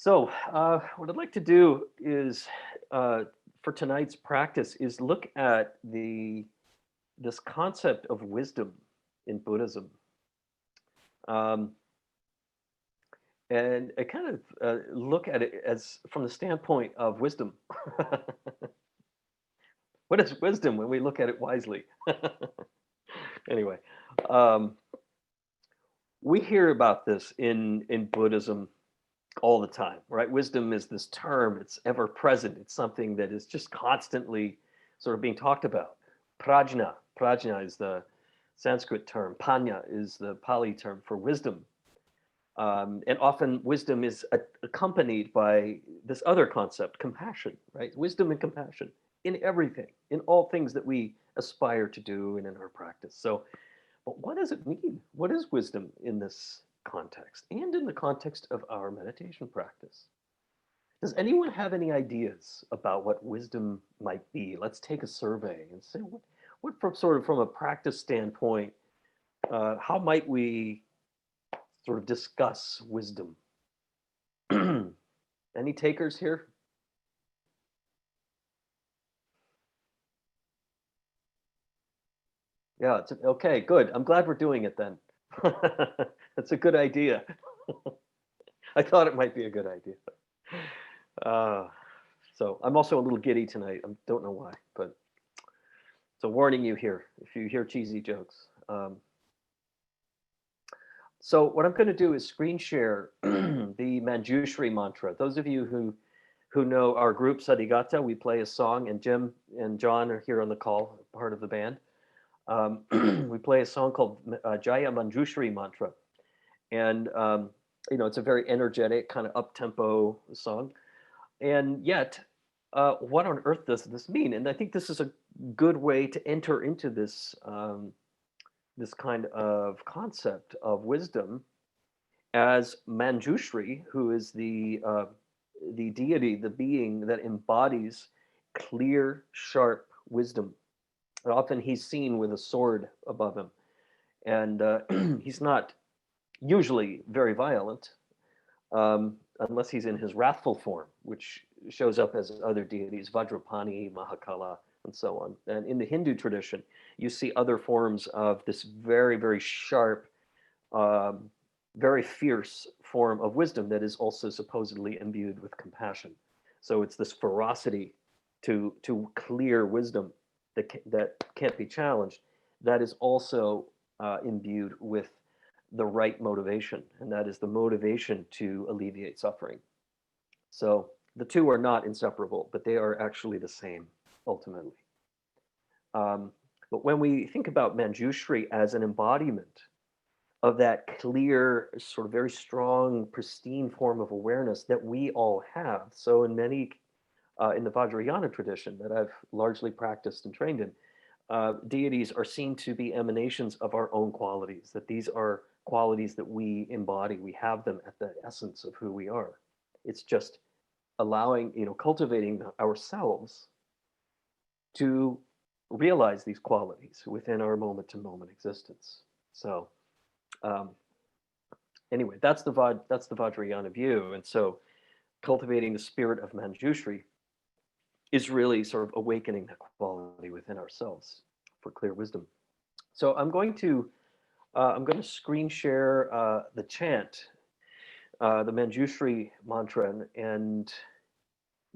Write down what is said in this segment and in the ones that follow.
So, what I'd like to do is, for tonight's practice, is look at the this concept of wisdom in Buddhism, um, and I kind of look at it as from the standpoint of wisdom. What is wisdom when we look at it wisely? Anyway, um, we hear about this in Buddhism all the time, right? Wisdom is this term, it's ever present. It's something that is just constantly sort of being talked about. Prajna is the Sanskrit term. Panya is the Pali term for wisdom. And often wisdom is accompanied by this other concept, compassion, right? Wisdom and compassion in everything, in all things that we aspire to do and in our practice. So, but what does it mean? What is wisdom in this context and in the context of our meditation practice? Does anyone have any ideas about what wisdom might be? Let's take a survey and say what from sort of from a practice standpoint, how might we sort of discuss wisdom? Any takers here? Yeah, it's okay, good. I'm glad we're doing it then. That's a good idea. I thought it might be a good idea. Uh, so I'm also a little giddy tonight. I don't know why, but so warning you here if you hear cheesy jokes. So what I'm going to do is screen share the Manjushri mantra. Those of you who know our group Sadigata, we play a song, and Jim and John are here on the call, part of the band. We play a song called Jaya Manjushri mantra, and it's a very energetic, kind of up tempo song. And yet, what on earth does this mean? And I think this is a good way to enter into this kind of concept of wisdom as Manjushri, who is the deity, the being that embodies clear, sharp wisdom. And often he's seen with a sword above him, and he's not usually very violent, unless he's in his wrathful form, which shows up as other deities, Vajrapani, Mahakala, and so on. And in the Hindu tradition, you see other forms of this very, very sharp, um, very fierce form of wisdom that is also supposedly imbued with compassion. So it's this ferocity to clear wisdom that can't be challenged, that is also imbued with the right motivation, and that is the motivation to alleviate suffering. So the two are not inseparable, but they are actually the same ultimately. Um, but when we think about Manjushri as an embodiment of that clear, sort of very strong, pristine form of awareness that we all have, so in the Vajrayana tradition that I've largely practiced and trained in, deities are seen to be emanations of our own qualities, that these are qualities that we embody. We have them at the essence of who we are. It's just allowing, cultivating ourselves to realize these qualities within our moment to moment existence. So, um, anyway, that's the Vajrayana view. And so, cultivating the spirit of Manjushri is really sort of awakening that quality within ourselves for clear wisdom. So I'm going to screen share the chant, the Manjushri mantra, and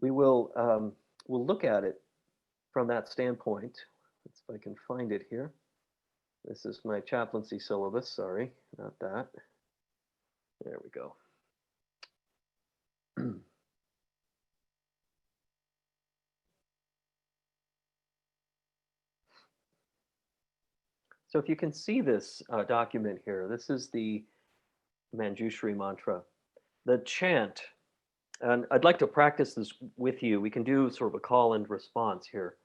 we we'll look at it from that standpoint. Let's see if I can find it here. This is my chaplaincy syllabus. Sorry, not that. There we go. So if you can see this document here, this is the Manjushri mantra. The chant, and I'd like to practice this with you. We can do sort of a call and response here.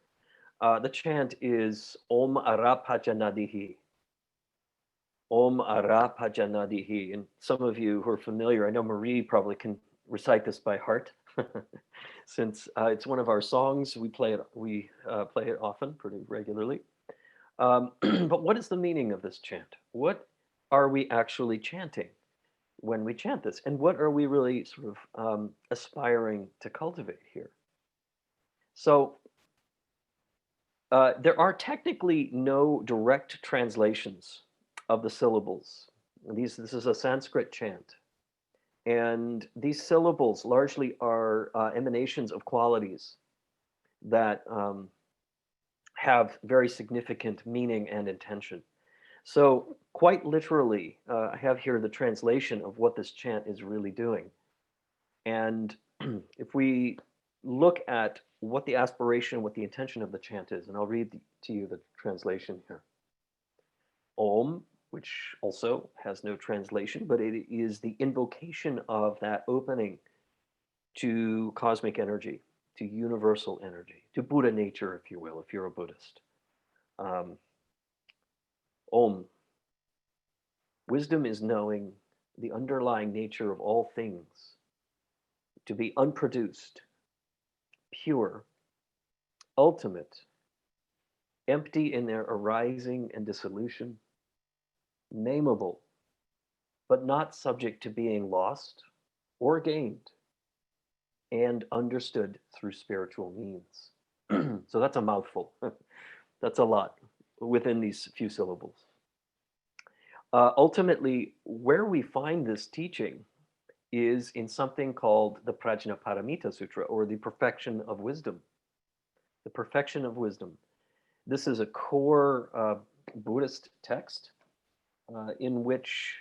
The chant is Om Arapajanadihi. Om Arapajanadihi. And some of you who are familiar, I know Marie probably can recite this by heart, since it's one of our songs. We play it often, pretty regularly. But what is the meaning of this chant? What are we actually chanting? when we chant this? And what are we really sort of aspiring to cultivate here? So there are technically no direct translations of the syllables. This is a Sanskrit chant. And these syllables largely are emanations of qualities that have very significant meaning and intention. So, quite literally, I have here the translation of what this chant is really doing. And if we look at what the aspiration, what the intention of the chant is, and I'll read to you the translation here. Om, which also has no translation, but it is the invocation of that opening to cosmic energy, to universal energy, to Buddha nature, if you will, if you're a Buddhist. Um, Om. Wisdom is knowing the underlying nature of all things to be unproduced, pure, ultimate, empty in their arising and dissolution, nameable, but not subject to being lost or gained, and understood through spiritual means. So that's a mouthful. That's a lot within these few syllables. Ultimately, where we find this teaching is in something called the Prajnaparamita Sutra, or the perfection of wisdom. The perfection of wisdom. This is a core Buddhist text in which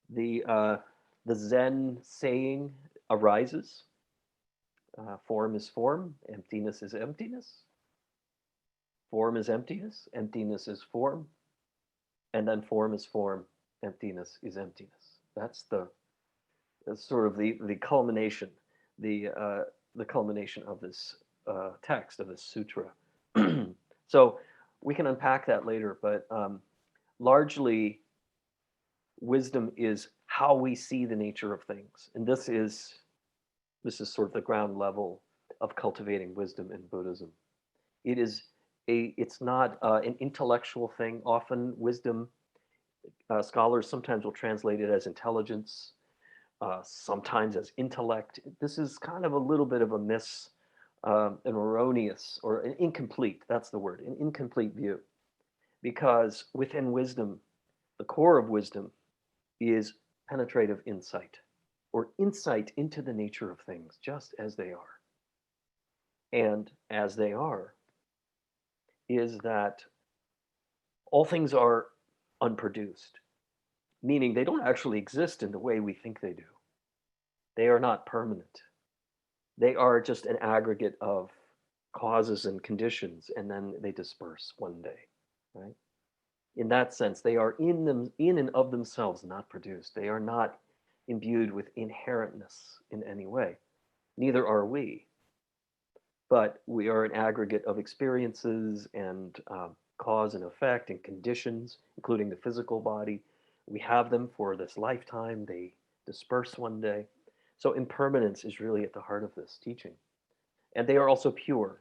the Zen saying arises. Form is form, emptiness is emptiness. Form is emptiness, emptiness is form, and then form is form, emptiness is emptiness. That's sort of the culmination, the culmination of this text of this sutra. So we can unpack that later, but largely wisdom is how we see the nature of things, and this is sort of the ground level of cultivating wisdom in Buddhism. It's not an intellectual thing. Often wisdom, scholars sometimes will translate it as intelligence, sometimes as intellect. This is kind of a little bit of an erroneous or an incomplete, that's the word, an incomplete view. Because within wisdom, the core of wisdom is penetrative insight, or insight into the nature of things just as they are. And as they are, is that all things are unproduced, meaning they don't actually exist in the way we think they do. They are not permanent. They are just an aggregate of causes and conditions, and then they disperse one day, right? In that sense, they are in and of themselves not produced. They are not imbued with inherentness in any way. Neither are we. But we are an aggregate of experiences and cause and effect and conditions, including the physical body. We have them for this lifetime. They disperse one day. So impermanence is really at the heart of this teaching. And they are also pure.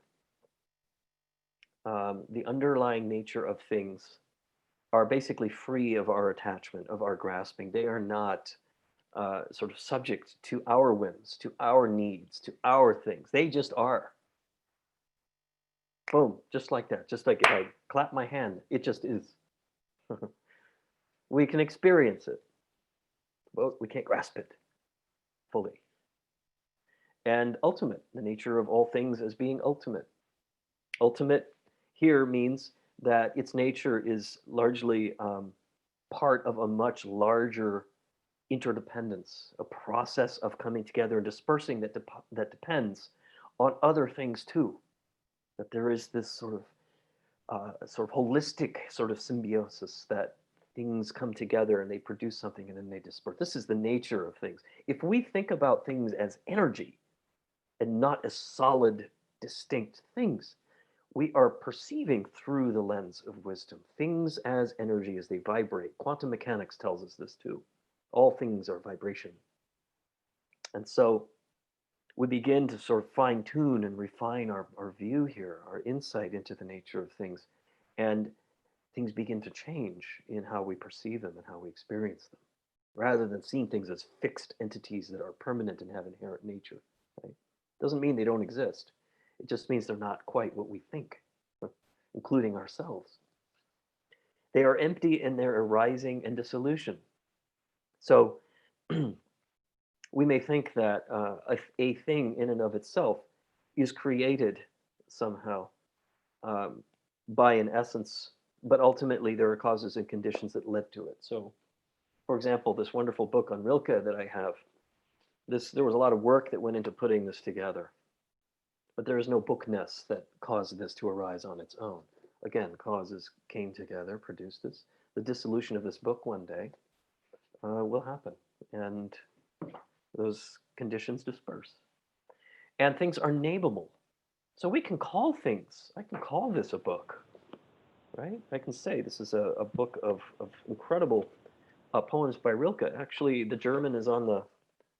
The underlying nature of things are basically free of our attachment, of our grasping. They are not sort of subject to our whims, to our needs, to our things. They just are. Boom, just like that. Just like if I clap my hand, it just is. We can experience it, but we can't grasp it fully. And ultimate, the nature of all things as being ultimate. Ultimate here means that its nature is largely part of a much larger interdependence, a process of coming together and dispersing that depends on other things too. That there is this sort of holistic sort of symbiosis, that things come together and they produce something and then they disperse. This is the nature of things. If we think about things as energy and not as solid, distinct things, we are perceiving through the lens of wisdom things as energy as they vibrate. Quantum mechanics tells us this too. All things are vibration. And so we begin to sort of fine tune and refine our view here, our insight into the nature of things. And things begin to change in how we perceive them and how we experience them. rather than seeing things as fixed entities that are permanent and have inherent nature. Right? Doesn't mean they don't exist. It just means they're not quite what we think, including ourselves. They are empty in their arising and dissolution. So we may think that a thing in and of itself is created somehow um, by an essence, but ultimately there are causes and conditions that led to it. So, for example, this wonderful book on Rilke that I have, there was a lot of work that went into putting this together, but there is no bookness that caused this to arise on its own. Again, causes came together, produced this. The dissolution of this book one day will happen, and those conditions disperse. And things are nameable. So we can call things, I can call this a book, right? I can say this is a book of incredible poems by Rilke. Actually, the German is on the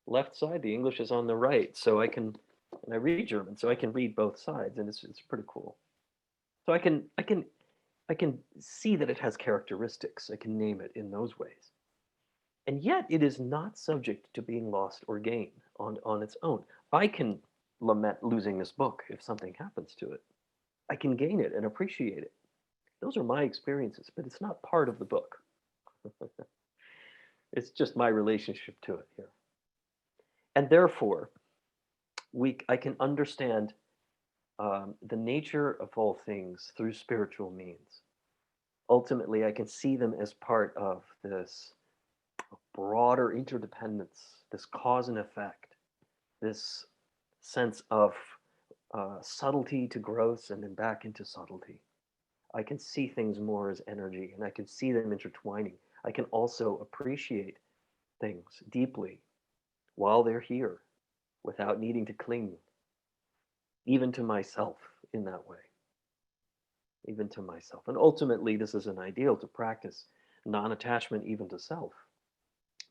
left side, the English is on the right. So I can, and I read German, so I can read both sides, and it's pretty cool. So I can see that it has characteristics. I can name it in those ways. And yet it is not subject to being lost or gained on its own. I can lament losing this book if something happens to it. I can gain it and appreciate it. Those are my experiences, but it's not part of the book. It's just my relationship to it here. And therefore, I can understand the nature of all things through spiritual means. Ultimately, I can see them as part of this broader interdependence, this cause and effect, this sense of subtlety to gross and then back into subtlety. I can see things more as energy and I can see them intertwining. I can also appreciate things deeply while they're here without needing to cling, even to myself in that way, even to myself. And ultimately, this is an ideal to practice non attachment even to self.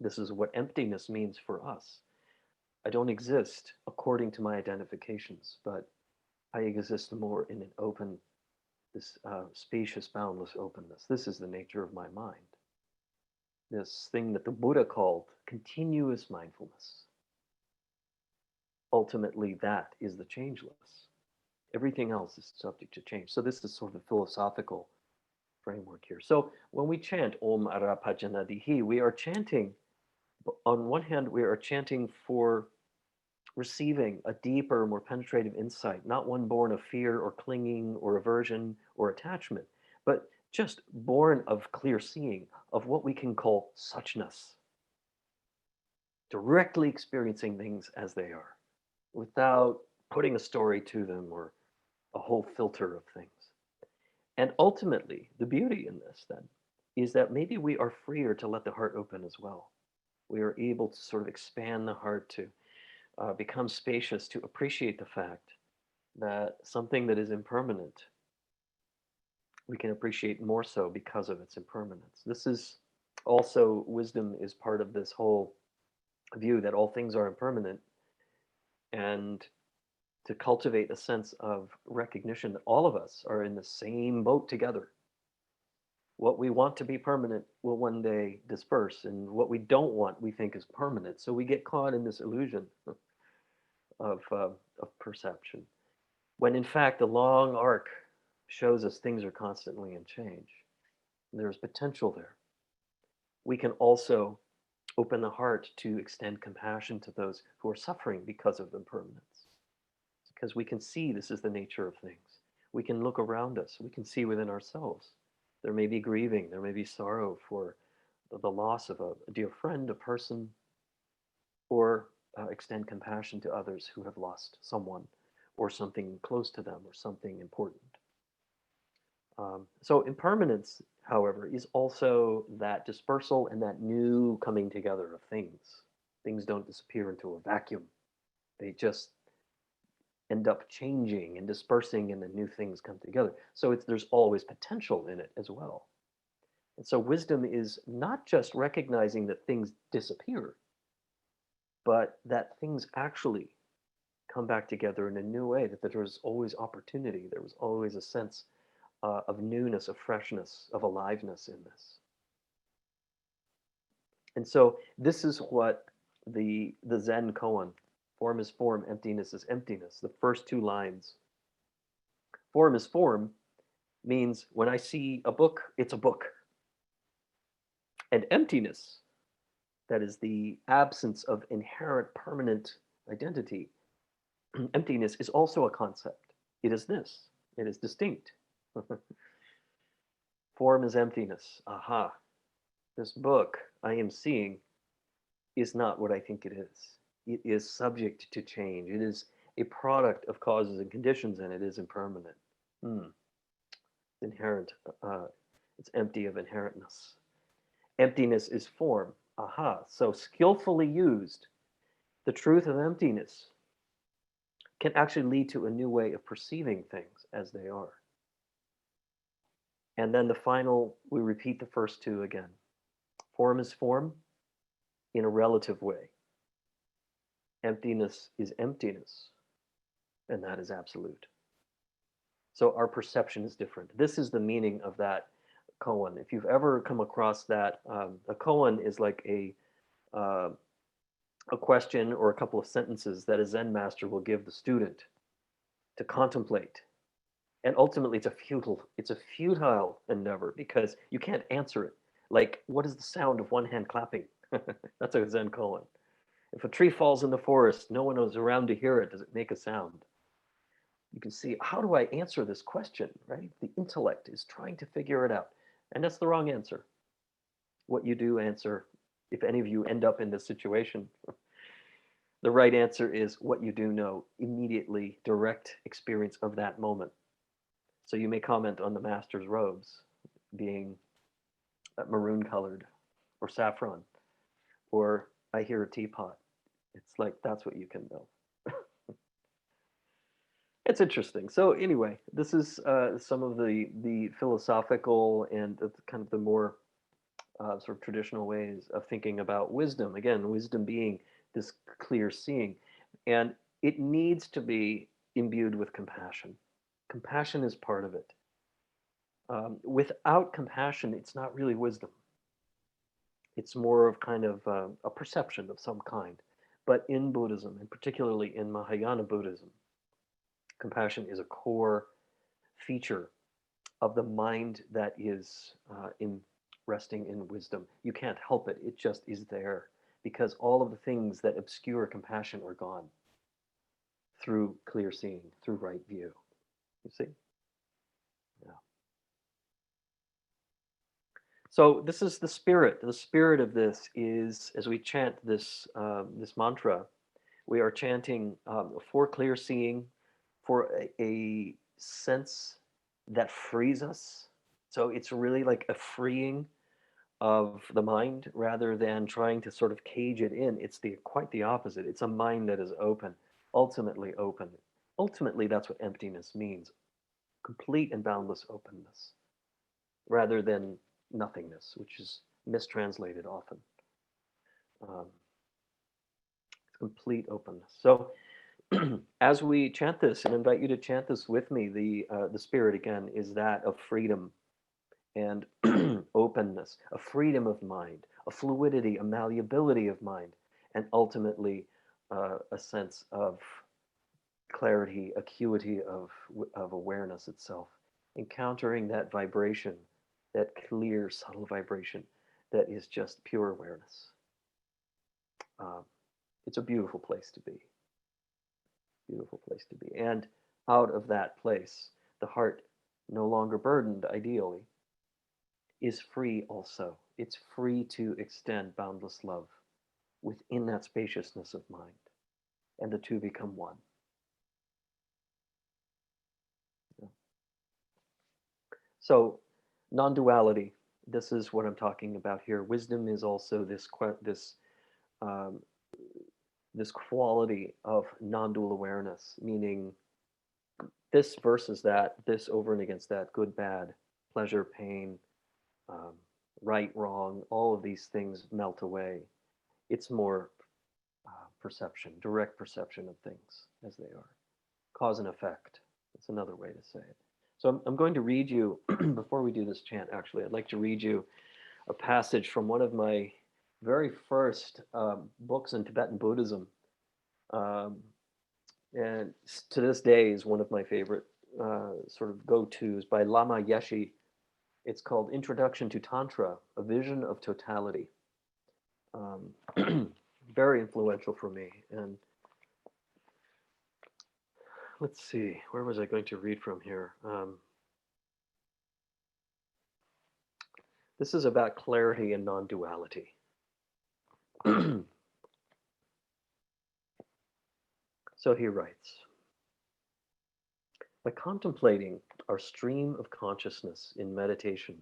This is what emptiness means for us. I don't exist according to my identifications, but I exist more in an open, this spacious, boundless openness. This is the nature of my mind. This thing that the Buddha called continuous mindfulness. Ultimately, that is the changeless. Everything else is subject to change. So this is sort of a philosophical framework here. So when we chant Om Arapajanadihi, we are chanting, on one hand, we are chanting for receiving a deeper, more penetrative insight, not one born of fear or clinging or aversion or attachment, but just born of clear seeing of what we can call suchness, directly experiencing things as they are, without putting a story to them or a whole filter of things. And ultimately, the beauty in this then is that maybe we are freer to let the heart open as well. We are able to sort of expand the heart to become spacious, to appreciate the fact that something that is impermanent, we can appreciate more so because of its impermanence. This is also, wisdom is part of this whole view that all things are impermanent, and to cultivate a sense of recognition that all of us are in the same boat together. What we want to be permanent will one day disperse, and what we don't want we think is permanent. So we get caught in this illusion of perception, when in fact the long arc shows us things are constantly in change. There's potential there. We can also open the heart to extend compassion to those who are suffering because of impermanence, because we can see this is the nature of things. We can look around us, we can see within ourselves. There may be grieving, there may be sorrow for the loss of a dear friend, a person, or extend compassion to others who have lost someone or something close to them or something important. So impermanence, however, is also that dispersal and that new coming together of things. Things don't disappear into a vacuum. They just end up changing and dispersing, and then new things come together. So there's always potential in it as well. And so wisdom is not just recognizing that things disappear, but that things actually come back together in a new way, that there was always opportunity, there was always a sense of newness, of freshness, of aliveness in this. And so this is what the Zen koan, form is form, emptiness is emptiness. The first two lines, form is form, means when I see a book, it's a book. And emptiness, that is the absence of inherent permanent identity, emptiness is also a concept. It is this, it is distinct. Form is emptiness. Aha. This book I am seeing is not what I think it is. It is subject to change. It is a product of causes and conditions, and it is impermanent. Hmm. Inherent. It's empty of inherentness. Emptiness is form. Aha. So skillfully used, the truth of emptiness can actually lead to a new way of perceiving things as they are. And then the final, we repeat the first two again. Form is form in a relative way. Emptiness is emptiness, and that is absolute. So our perception is different. This is the meaning of that koan. If you've ever come across that, a koan is like a question or a couple of sentences that a Zen master will give the student to contemplate. And ultimately, it's a futile endeavor because you can't answer it. Like, what is the sound of one hand clapping? That's a Zen koan. If a tree falls in the forest, no one is around to hear it. Does it make a sound? You can see, how do I answer this question, right? The intellect is trying to figure it out. And that's the wrong answer. What you do answer, if any of you end up in this situation, the right answer is what you do know, immediately direct experience of that moment. So you may comment on the master's robes being maroon colored or saffron, or I hear a teapot. It's like that's what you can know. It's interesting. So anyway, this is some of the philosophical and kind of the more sort of traditional ways of thinking about wisdom. Again, wisdom being this clear seeing, and it needs to be imbued with compassion. Compassion is part of it. Without compassion, it's not really wisdom. It's more of kind of a perception of some kind. But in Buddhism, and particularly in Mahayana Buddhism, compassion is a core feature of the mind that is in resting in wisdom. You can't help it. It just is there because all of the things that obscure compassion are gone through clear seeing, through right view. You see? Yeah. So this is the spirit. The spirit of this is, as we chant this mantra, we are chanting for clear seeing, for a sense that frees us. So it's really like a freeing of the mind rather than trying to sort of cage it in. It's quite the opposite. It's a mind that is open, ultimately open. Ultimately, that's what emptiness means. Complete and boundless openness rather than nothingness, which is mistranslated often. Um, complete openness. So as we chant this, and invite you to chant this with me, the spirit again is that of freedom and openness, a freedom of mind, a fluidity, a malleability of mind, and ultimately a sense of clarity, acuity of awareness itself, encountering that vibration, that clear, subtle vibration that is just pure awareness. It's a beautiful place to be. Beautiful place to be. And out of that place, the heart, no longer burdened, ideally, is free also. It's free to extend boundless love within that spaciousness of mind. And the two become one. Yeah. So, non-duality. This is what I'm talking about here. Wisdom is also um, this quality of non-dual awareness, meaning this versus that, this over and against that, good, bad, pleasure, pain, um, right, wrong, all of these things melt away. It's more perception, direct perception of things as they are. Cause and effect. That's another way to say it. So I'm going to read you, before we do this chant, actually, I'd like to read you a passage from one of my very first books in Tibetan Buddhism, um, and to this day is one of my favorite sort of go-tos by Lama Yeshe. It's called Introduction to Tantra, A Vision of Totality. Very influential for me. And let's see, where was I going to read from here? This is about clarity and non-duality. So he writes, by contemplating our stream of consciousness in meditation,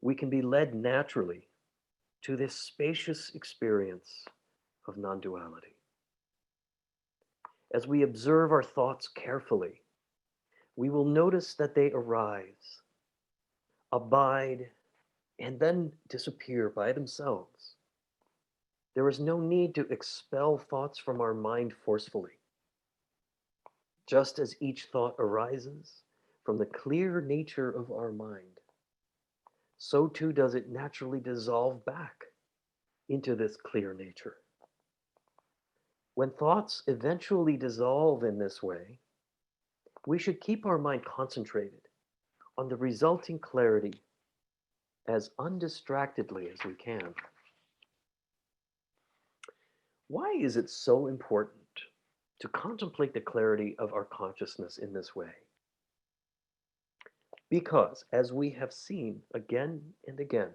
we can be led naturally to this spacious experience of non-duality. As we observe our thoughts carefully, we will notice that they arise, abide, and then disappear by themselves. There is no need to expel thoughts from our mind forcefully. Just as each thought arises from the clear nature of our mind, so too does it naturally dissolve back into this clear nature. When thoughts eventually dissolve in this way, we should keep our mind concentrated on the resulting clarity as undistractedly as we can. Why is it so important to contemplate the clarity of our consciousness in this way? Because, as we have seen again and again,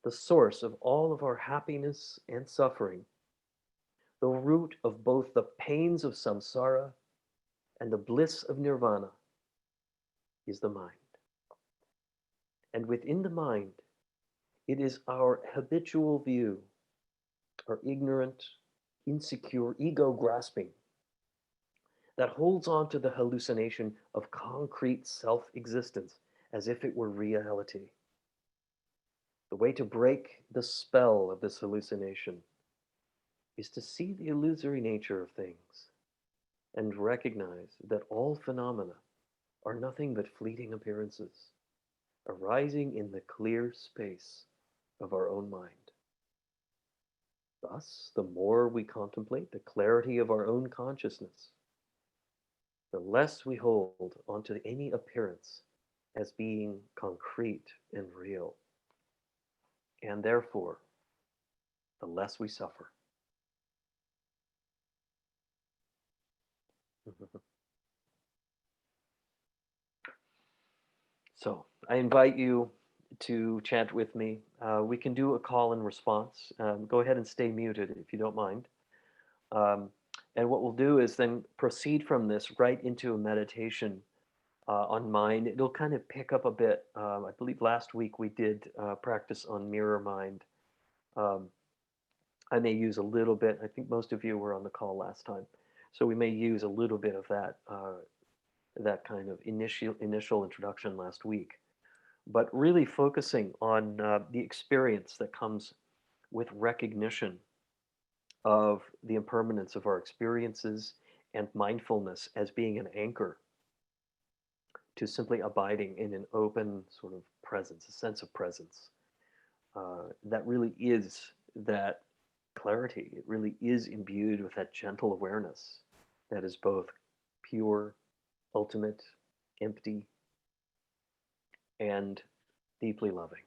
the source of all of our happiness and suffering, the root of both the pains of samsara and the bliss of nirvana, is the mind. And within the mind, it is our habitual view, our ignorant, insecure ego grasping, that holds on to the hallucination of concrete self-existence as if it were reality. The way to break the spell of this hallucination is to see the illusory nature of things and recognize that all phenomena are nothing but fleeting appearances, arising in the clear space of our own mind. Thus, the more we contemplate the clarity of our own consciousness, the less we hold onto any appearance as being concrete and real. And therefore, the less we suffer. So I invite you to chant with me. We can do a call and response. Go ahead and stay muted if you don't mind. Um, and what we'll do is then proceed from this right into a meditation on mind. It'll kind of pick up a bit. I believe last week we did practice on mirror mind. Um, I may use a little bit. I think most of you were on the call last time, so we may use a little bit of that that kind of initial introduction last week. But really focusing on the experience that comes with recognition of the impermanence of our experiences and mindfulness as being an anchor to simply abiding in an open sort of presence, a sense of presence. That really is that clarity. It really is imbued with that gentle awareness that is both pure, ultimate, empty, and deeply loving.